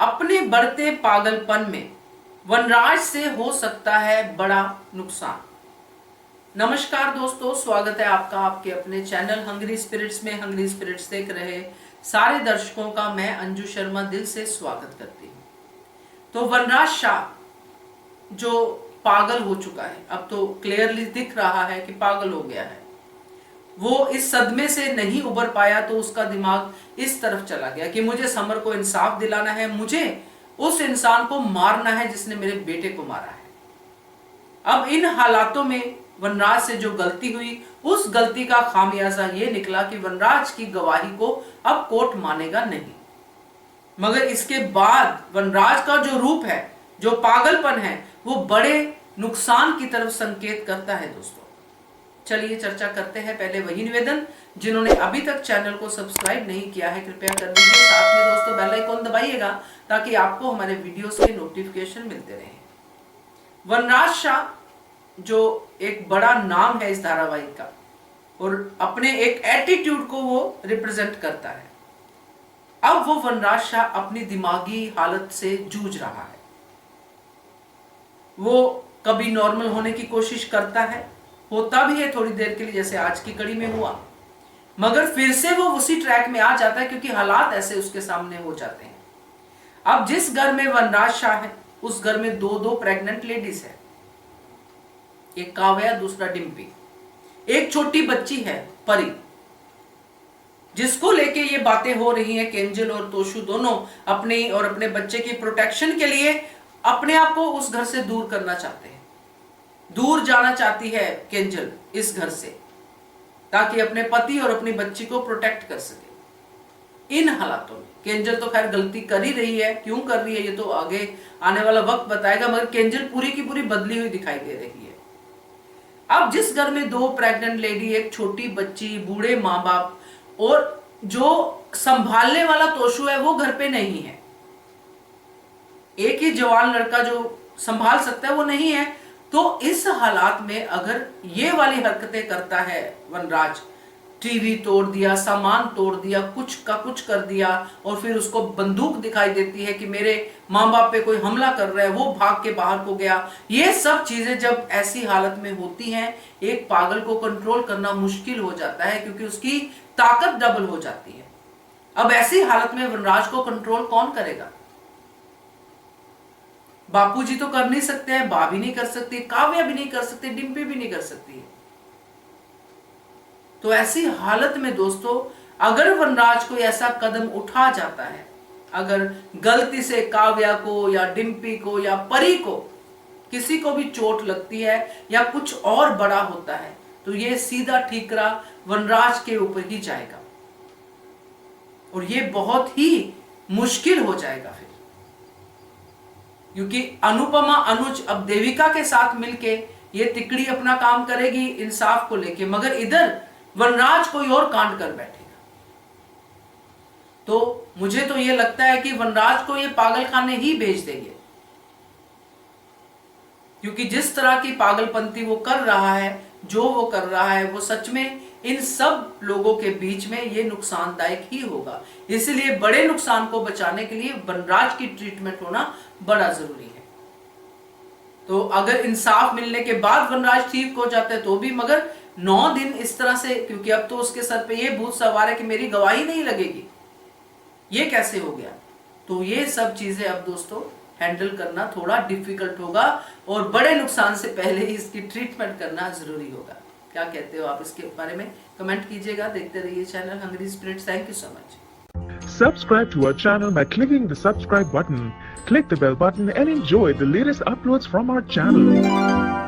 अपने बढ़ते पागलपन में वनराज से हो सकता है बड़ा नुकसान। नमस्कार दोस्तों, स्वागत है आपका आपके अपने चैनल हंग्री स्पिरिट्स में। हंग्री स्पिरिट्स देख रहे सारे दर्शकों का मैं अंजू शर्मा दिल से स्वागत करती हूँ। तो वनराज शाह जो पागल हो चुका है, अब तो क्लियरली दिख रहा है कि पागल हो गया है। वो इस सदमे से नहीं उबर पाया तो उसका दिमाग इस तरफ चला गया कि मुझे समर को इंसाफ दिलाना है, मुझे उस इंसान को मारना है जिसने मेरे बेटे को मारा है। अब इन हालातों में वनराज से जो गलती हुई, उस गलती का खामियाजा ये निकला कि वनराज की गवाही को अब कोर्ट मानेगा नहीं। मगर इसके बाद वनराज का जो रूप है, जो पागलपन है, वो बड़े नुकसान की तरफ संकेत करता है। दोस्तों चलिए चर्चा करते हैं। पहले वही निवेदन, जिन्होंने अभी तक चैनल को सब्सक्राइब नहीं किया है कृपया कर दीजिए। साथ में दोस्तों बेल आइकॉन दबाइएगा ताकि आपको हमारे वीडियोस के नोटिफिकेशन मिलते रहें। वनराज शाह जो एक बड़ा नाम है इस धारावाहिक का और अपने एक एटीट्यूड को वो रिप्रेजेंट करता है। अब वो वनराज शाह अपनी दिमागी हालत से जूझ रहा है। वो कभी नॉर्मल होने की कोशिश करता है, होता भी है थोड़ी देर के लिए, जैसे आज की कड़ी में हुआ, मगर फिर से वो उसी ट्रैक में आ जाता है क्योंकि हालात ऐसे उसके सामने हो जाते हैं। अब जिस घर में वनराज शाह है उस घर में दो प्रेग्नेंट लेडीज है, एक काव्या, दूसरा डिम्पी। एक छोटी बच्ची है परी, जिसको लेके ये बातें हो रही हैं। केंजल और तोशु दोनों अपने और अपने बच्चे की प्रोटेक्शन के लिए अपने आप को उस घर से दूर करना चाहते हैं। दूर जाना चाहती है केंजल इस घर से, ताकि अपने पति और अपनी बच्ची को प्रोटेक्ट कर सके। इन हालातों में केंजल तो खैर गलती कर ही रही है, क्यों कर रही है ये तो आगे आने वाला वक्त बताएगा, मगर केंजल पूरी की पूरी बदली हुई दिखाई दे रही है। अब जिस घर में दो प्रेग्नेंट लेडी, एक छोटी बच्ची, बूढ़े माँ बाप और जो संभालने वाला तोशु है वो घर पे नहीं है, एक ही जवान लड़का जो संभाल सकता है वो नहीं है। तो इस हालात में अगर ये वाली हरकतें करता है वनराज, टीवी तोड़ दिया, सामान तोड़ दिया, कुछ का कुछ कर दिया, और फिर उसको बंदूक दिखाई देती है कि मेरे माँ बाप पे कोई हमला कर रहा है, वो भाग के बाहर को गया। ये सब चीजें जब ऐसी हालत में होती हैं, एक पागल को कंट्रोल करना मुश्किल हो जाता है क्योंकि उसकी ताकत डबल हो जाती है। अब ऐसी हालत में वनराज को कंट्रोल कौन करेगा? बापूजी तो कर नहीं सकते हैं, बा भी नहीं कर सकती, काव्या भी नहीं कर सकती, डिम्पी भी नहीं कर सकती है। तो ऐसी हालत में दोस्तों अगर वनराज कोई ऐसा कदम उठा जाता है, अगर गलती से काव्या को या डिम्पी को या परी को किसी को भी चोट लगती है या कुछ और बड़ा होता है, तो ये सीधा ठीकरा वनराज के ऊपर ही जाएगा और ये बहुत ही मुश्किल हो जाएगा फिर, क्योंकि अनुपमा अनुज अब देविका के साथ मिलके ये तिकड़ी अपना काम करेगी इंसाफ को लेके, मगर इधर वनराज कोई और कांड कर बैठेगा। तो मुझे तो ये लगता है कि वनराज को ये पागलखाने ही भेज देंगे, क्योंकि जिस तरह की पागलपंती वो कर रहा है, जो वो कर रहा है, वो सच में इन सब लोगों के बीच में ये नुकसानदायक ही होगा। इसलिए बड़े नुकसान को बचाने के लिए वनराज की ट्रीटमेंट होना बड़ा जरूरी है। तो अगर इंसाफ मिलने के बाद वनराज ठीक हो जाता है तो भी, मगर 9 दिन इस तरह से, क्योंकि अब तो उसके सर पे ये भूत सवार है कि मेरी गवाही नहीं लगेगी, ये कैसे हो गया? तो ये सब चीजें अब दोस्तों हैंडल करना थोड़ा डिफिकल्ट होगा और बड़े नुकसान से पहले ही इसकी ट्रीटमेंट करना जरूरी होगा। क्या कहते हो आप इसके बारे में? कमेंट कीजिएगा। देखते रहिए channel Hungry Spirits. Thank you so much. Subscribe to our channel by clicking the subscribe button. Click the bell button and enjoy the latest uploads from our channel.